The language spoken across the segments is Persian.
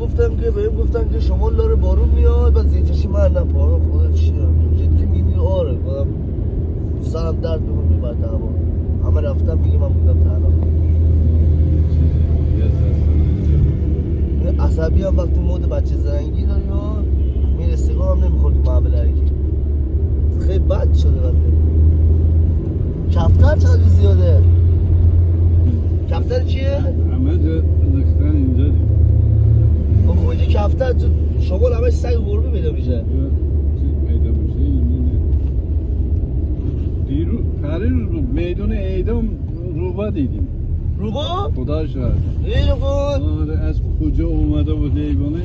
گفتم که بهم گفتن که شمال داره بارون میاد بعد زیتشی من نپا خدا چی دارم جدی میبینی آره خودم سرم درد بهم میبرد هوا همه رفتم میگه من بودم تنها عصبی هم وقتی مود بچه زرنگی داری ها میرسیقا هم نمیخورد تو معامله هایی خیلی بد شده وقتی کفتر چقدر زیاده کفتر چیه؟ همه جا ریختن اینجا خب اینجا کفتر تو شمال همه سگ گربه پیدا میشه اینجا چیز پیدا میشه اینه دیرو پریروز بود میدون اعدام روبا دیدیم روبا؟ خدا شاهد اینو کن آره از کجا اومده بود حیوانه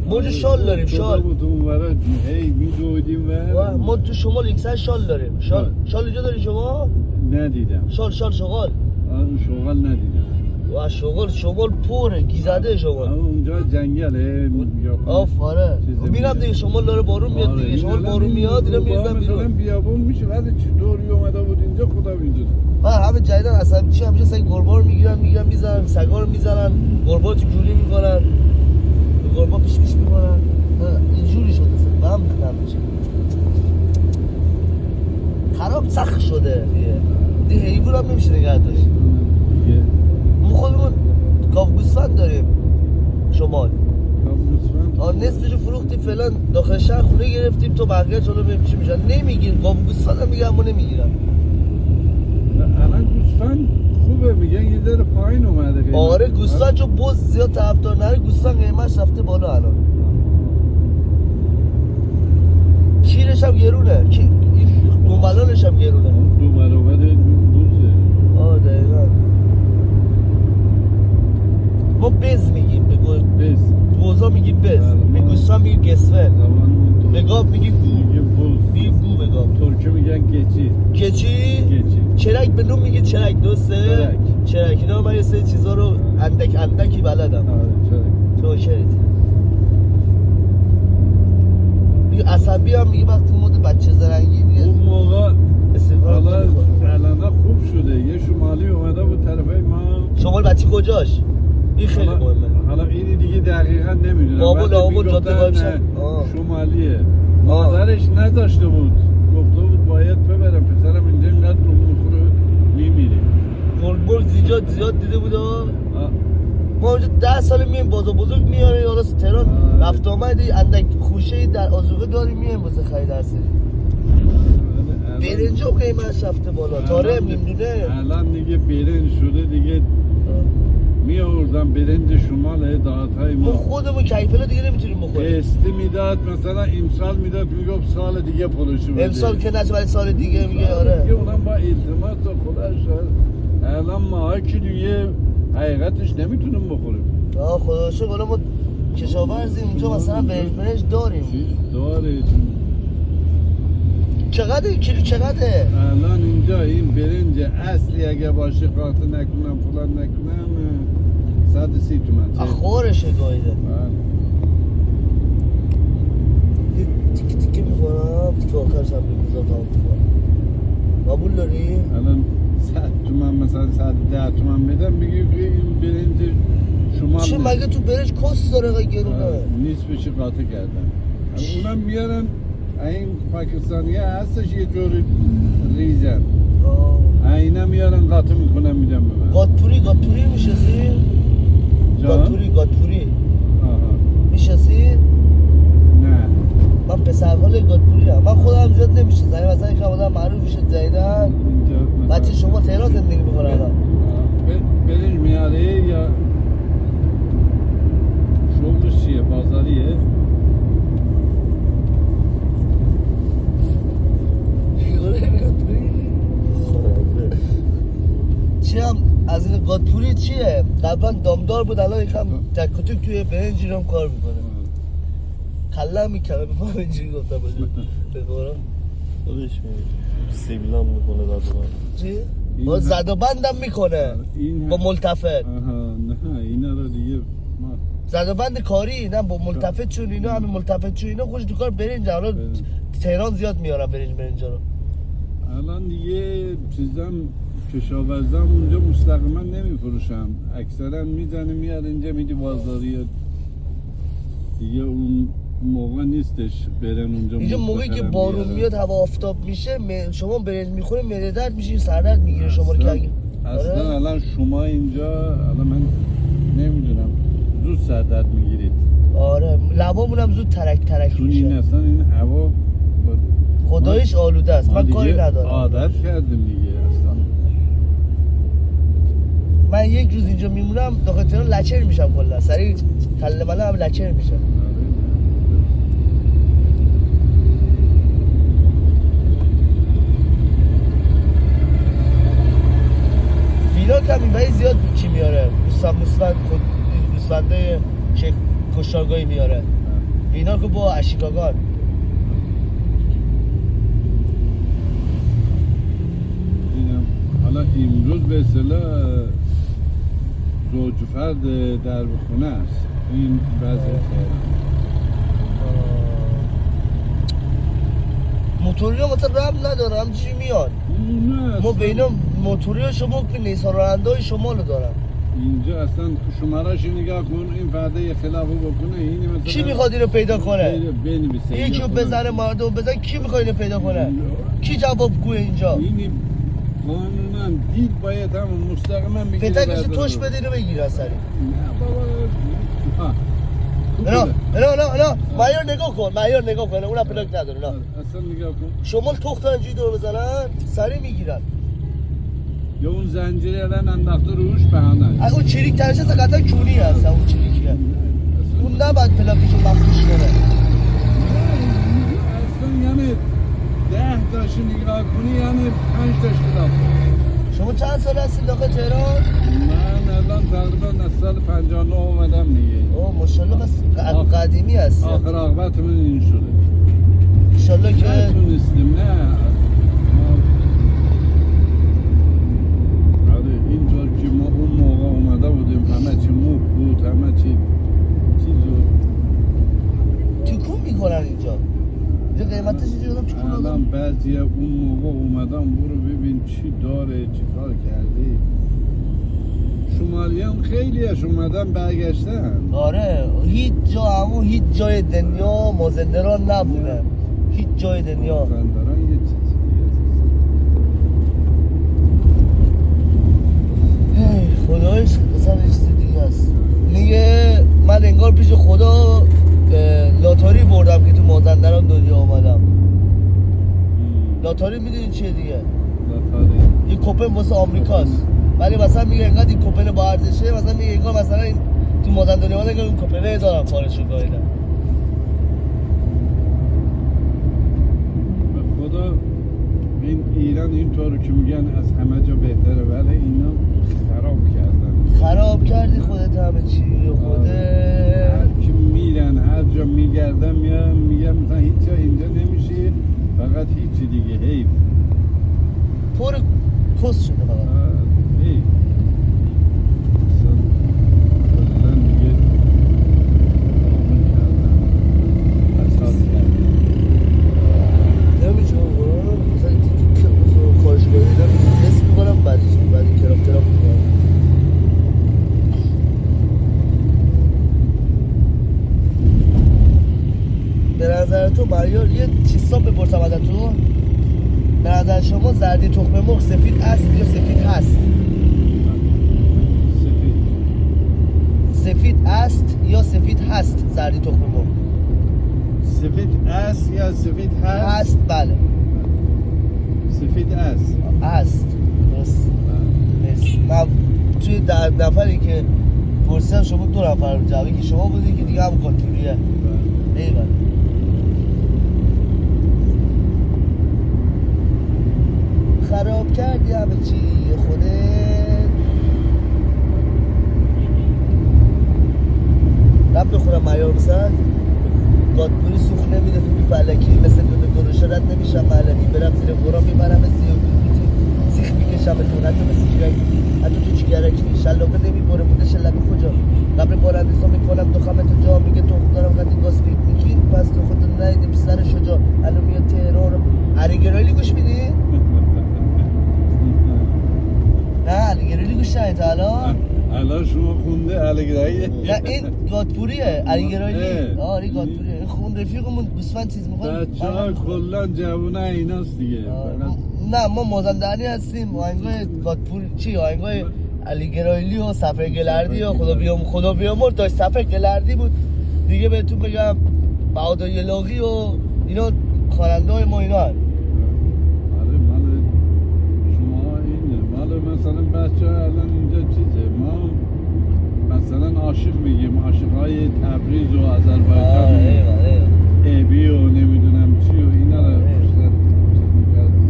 ما اینجا شال داریم شال بود اونورا هی میدویدیم و ما تو شمال یک شال داریم شال اینجا داری شما؟ ندیدم شال شغال شغال ندیدم و شغال پره گیزده شغال اونجا جنگله آفاره میرم دیگه شمال داره بارون میاد دیگه شمال بارون میاد اینا میرزن بیرون مثلا بیابون میشه ولی چطوری اومده بود اینجا خدا میدونه همه جدیدن اصلا چی همیشه سگ گربه رو میگیرن میزنن سگا رو میزنن گربه رو تو جولی میکنن گربه پیش میکنن اینجوری شده اصلا به هم ریختن میشه خراب سخت شده دیگه حیوان هم نمیشه نگه داشت ما خودمون گاو گوسفند داریم شمال نصفشو فروختیم فعلا داخل شهر خونه گرفتیم تو بقیه جلو ببینیم چی میشن نمیگیریم گاو گوسفند هم میگن اما نمیگیرن الان گوسفند خوبه میگن یه ذره پایین اومده قیمت آره گوسفند چون بز زیاد طرفدار نره گوسفند قیمتش رفته بالا الان کیرش هم گرونه دوملانش هم گرونه دو برابر بوزه دقیقا ما بز میگیم بز بوزا میگیم بز به گوسفند میگیم گسفه به گاو میگیم گو میگیم گو به گاو ترکی میگن گچی چرک به نوم میگه چرک درسته؟ چرک اینا من یه سری چیزا رو اندکی بلدم تو شرید میگه عصبی هم میگه وقتی مود بچه زرنگی میگه اون موقع استفاده الان خوب شده یه شمالی اومده بود طرفای ما شمال بچه کجاش؟ این خیلی مهمه حالا اینی دیگه دقیقا نمیدونم بابا جاده باشن شمالیه مادرش نداشته بود گفته بود باید ببرم پسرم اینجا اینقدر رو میخوره میمیره مرغ زیاد دیده بود ما اونجا 10 سال میایم بزرگ میاره حالا تهران رفت آمدی اندک خوشه در آذوقه داریم میایم واسه خرید درسی برنج هم قیمتش رفته بالا تاره نمیدونه الان دیگه برنج شده دیگه می آوردم برنج شمال دهات‌های ما خودمون کیفلا دیگه نمیتونیم بخوریم قسطی میداد مثلا امسال میداد میگفت سال دیگه پولشو بده امسال که نه ولی سال دیگه میگه آره دیگه اونم با التماس خودش الان ما که دیگه حقیقتش نمیتونیم بخوریم خدا شکر حالا ما کشاورزیم اینجا مثلا برنج داریم داره چقدر کیلو چقدره؟ الان اینجا این برنج اصلی اگه باشه قاطع نکنم فلان نکنم 130 تومن خورشه گایده تیکه تیکه میخورم تیکه آخرش هم بگذار تمام میخورم قبول داری؟ الان 100 تومن مثلا 110 تومن میدم میگی که این برنج شما چه مگه تو برنج کس داره گرونه؟ نصفش قاطع کردن اونم میارن این پاکستانی هستش یه جور ریزن اینا میارن قاطع میکنن میدم به من گاتپوری میشناسی؟ گاتپوری میشناسی؟ نه من پسرخاله گاتپوری هم من خودم زیاد نمیشناسم مثلا این خانواده معروف میشه جدیدن بچه شما تهران زندگی میکنه الان برنج میاره یا شغلش چیه بازاریه؟ چی هم از این گاتپوری چیه؟ قبلا دامدار بود الان یکم تک توی برنج هم کار میکنه کلم میکنه بفهم اینجوری گفتم بخورم خودش سیبیلم میکنه دادوان چی؟ با زد و بندم میکنه با ملتفت نه اینا رو دیگه زد و بند کاری نه با ملتفت چون اینا همه ملتفت چون اینا خوش تو کار برنج حالا تهران زیاد میارن برنج رو الان دیگه چیزام کشاورزم اونجا مستقیما نمیفروشم اکثرا میزنه میاد اینجا میدی بازاری دیگه اون موقع نیستش برن اونجا. اینجا موقعی که مستقرن بارون بیارن. میاد هوا آفتاب میشه شما برنج میخوره معده درد میشین، سر درد میگیره شما رو که اگه اصلا الان شما اینجا الان من نمیدونم زود سر درد میگیرید. آره لبامون هم زود ترک چون این میشه. اصلا این هوا خدایش آلوده است. ما من کاری دیگه ندارم. عادت کردیم دیگه اصلا. من یک روز اینجا میمونم داخل تهران لچر میشم کلا. سری کله مله هم لچر میشم. اینا کمی ولی زیاد چی میاره؟ گوسفند خود گوسفنده شکل کشتارگاهی میاره. اینا که با اشیکاگان. اینم حالا امروز به اصطلاح زوج فرد در خونه است این وضعیت. موتوری ها مثلا رب نداره همچنین میاد. نه ما اصلا بینا موتوری ها شما که نیسان راننده های شمال رو دارم. اینجا اصلا شماره‌اش نگاه کن این فرده یه خلافو بکنه این مثلا کی میخواد اینو پیدا کنه؟ بنویسه یکی رو بزنه مردم بزن، کی میخواد اینو پیدا کنه؟ کی جوابگوه اینجا؟ این قانونا دید باید هم مستقیما بگیره. پتکش توش بده اینو بگیره سری. نه بابا نه معیار نگاه کن اونم پلاک نداره. نه اصلا نگاه کن شمال تخت اینجوری دور بزنن سری میگیرن. یا اون زنجیره الان انداخته روش بهانه اون چریک ترش از قطعا کونی هست. اون چریکیه اون نباید پلاکشو مخدوش کنه. اصلا یعنی 10 تاشو نگاه کنی یعنی 5 تاش خلاف. شما چند سال هستید داخل تهران؟ من الان تقریبا از سال 59 اومدم دیگه. اوه ماشاءالله بس قدیمی هستی. آخر عاقبت من این شده. انشالله که نتونستیم نه اینطور که ما اون موقع اومده بودیم همه چی موب بود همه چی چیزو تکون میکنن اینجا قیمتش اینجا دادم تکون الان دادم. بعضی اون موقع اومدم برو ببین چی داره چی کار کرده. شمالی هم خیلی اش اومدن برگشتن. آره هیچ جای دنیا مازندران نبوده. هیچ جای دنیا. مازندران یه چیزی خدایش اصلا یه چیز دیگه است. میگه من انگار پیش خدا لاتاری بردم که تو مازندران دنیا آمدم. لاتاری میدونی چیه دیگه؟ لاتاری این کوپن واسه آمریکاست. ولی مثلا میگه انقدر این کوپن با ارزشه، مثلا میگه انگار مثلا این تو مازندران اومدن که اون کوپنه دارم خارج رو گاهیدم. به خدا این ایران اینطور که میگن از همه جا بهتره ولی اینا خراب کردی خودت همه چی خودت. هر کی میرن هر جا میگردن میگن مثلا هیچ جا اینجا نمیشه فقط هیچی دیگه حیف پر کس شده فقط. حیف اصلا کلن دیگه آمون کردن اساس کردن نمیشه اون مثلا که خواهش گاهیدم حس میکنم بعدی کراف میکنم. به نظر تو معیار یه چیزا بپرسم ازتون، به نظر شما زردی تخم مرغ سفید است یا سفید هست؟ سفید است یا سفید هست زردی تخم مرغ؟ سفید است یا سفید هست؟ هست بله. سفید است هست درست. من توی 10 نفری که پرسیدم شما 2 نفر جوابی که شما بودی که دیگه هم کنترولیه. ایول خراب کردی همه چی خودت. رب بخورم معیار بسد گادبوری سوخ نمیده تو بی فلکی مثل دو شرط نمیشم معلمی برم زیر غورا میبرم سیخ میکشم تو حتی مثل جیرکی حتی تو چیگرکی شلاقه نمیباره بوده شلقه کجا قبل بارندیسا میکنم دخمه تو جا میگه تو خود دارم قدی گاز پیک میکی پس تو خود نهیدی پسر شجا الان میاد تهران علیگرالی گوش میدی؟ نه علیگرالی گوش نهید تا الان؟ حالا شما خونده علیگرایی نه این گاتپوریه علیگرایی اه. آره گاتپوریه این خون رفیقمون گوسفند چیز میخواد بچه ها کلا جوونه ایناست دیگه فقط نه ما مازندرانی هستیم آهنگای گاتپور چی آهنگای علیگرایلی و سفر گلردی و خدا بیامرز داشت سفر گلردی بود دیگه بهتون بگم بهادر یلاقی و اینا خواننده های ما اینا هست. آره مال شما اینه مال مثلا بچه ها الان اینجا چیزه ما مثلا عاشق میگیم عاشق های تبریز و آذربایجان ایبی و نمیدونم چی و اینا رو بیشتر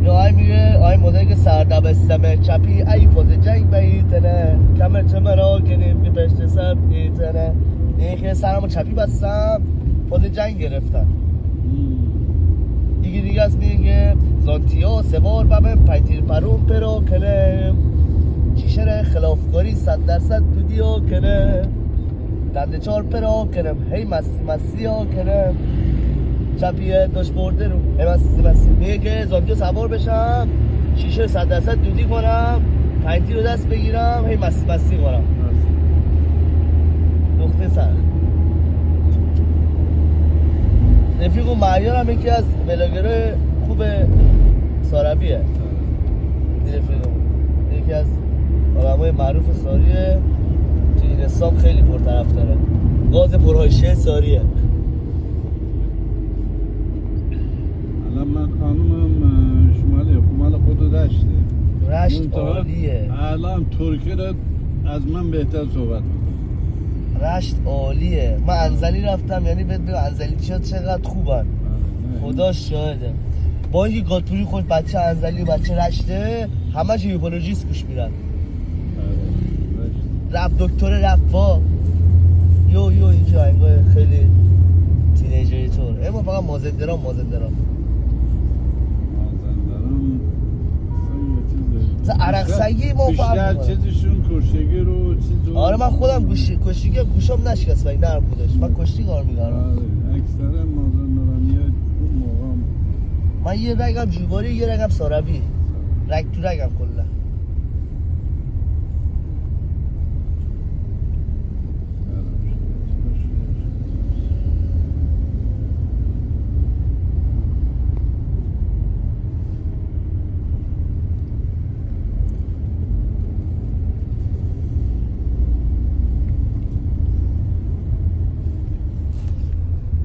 یا آی میگه آی مدل که سردبستم چپی ای فاز جنگ بیتنه کمر چمرا کنیم که پشت سر ایتنه این که سرمو چپی بستم فاز جنگ گرفتن دیگه از میگه زانتیا سوار بمه پنتیر پرون پرو کنه چیشر خلافکاری 100% دودیو کنه دنده چار پرا کنم هی مستی ها کنم چپیه داشت برده رو هی مستی میگه که زانتیا سوار بشم شیشه 100% دودی کنم پنتیر رو دست بگیرم هی مستی کنم نقطه سر رفیق و معیار هم یکی از بلاگرهای خوب ساربیه رفیق یکی از آدمای معروف ساریه تو این حساب خیلی پرطرف داره گاز پرهاشیه ساریه الان من خانومم شمالی مال خود رشته رشت عالیه الان ترکی رو از من بهتر صحبت میکنه رشت عالیه من انزلی رفتم یعنی بهت بگم انزلی چقدر خوبن خدا شاهده با اینکه گاتپوری خود بچه انزلی و بچه رشته همه چه هیپولوژیست گوش میرن رفت دکتر رفا یو اینجا آهنگای خیلی تینیجری طور اما فقط مازندران عرق سنگی ما بیشتر چیزشون کشتگی رو چیز رو آره من خودم کشتگی گوشم نشکست و این نرم بودش من کشتی کار میدارم آره اکثر مازندرانی ها اون موقع من یه رگم جوباری یه رگم ساربی رگ تو رگم کلا